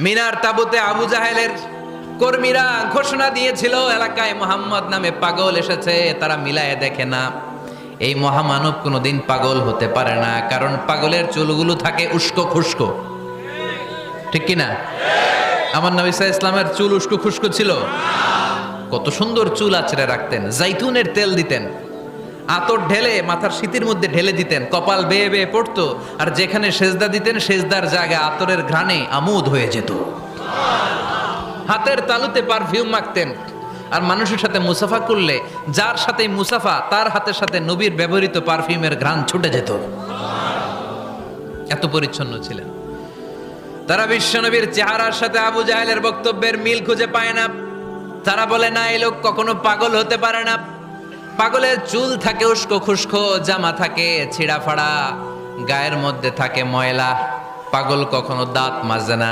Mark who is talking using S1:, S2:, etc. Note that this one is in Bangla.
S1: মিনার তাবুতে আবু জাহেলের কর্মীরা ঘোষণা দিয়েছিল, এলাকায় মোহাম্মদ নামে পাগল এসেছে। তারা মিলায়ে দেখে না, এই মহামানব কোনোদিন পাগল হতে পারে না, কারণ পাগলের চুলগুলো থাকে উস্কো খুস্কো। ঠিক কিনা? আমার নবী সাল্লাল্লাহু আলাইহি ইসলামের চুল উস্কো খুস্কো ছিল? কত সুন্দর চুল আঁচড়ে রাখতেন, জাইতুনের তেল দিতেন, আতর ঢেলে মাথার শীতের মধ্যে ঢেলে দিতেন, কপাল বেয়ে বেয়ে পড়তো, আর যেখানে সেজদা দিতেন সেজদার জায়গা আতরের ঘ্রাণে আমোদ হয়ে যেত। হাতের তালুতে পারফিউম মাখতেন, আর মানুষের সাথে মুসাফা করলে যার সাথে মুসাফা তার হাতের সাথে নবীর ব্যবহৃত পারফিউমের ঘ্রাণ ছুটে যেত। এত পরিচ্ছন্ন ছিলেন তারা। বিশ্বনবীর চেহারার সাথে আবু জাহেলের বক্তব্যের মিল খুঁজে পায় না। তারা বলে, না, এই লোক কখনো পাগল হতে পারে না। পাগলের চুল থাকে উস্কো খুস্কো, জামা থাকে ছিঁড়া ফাড়া, গায়ের মধ্যে থাকে ময়লা। পাগল কখনো দাঁত মাজে না।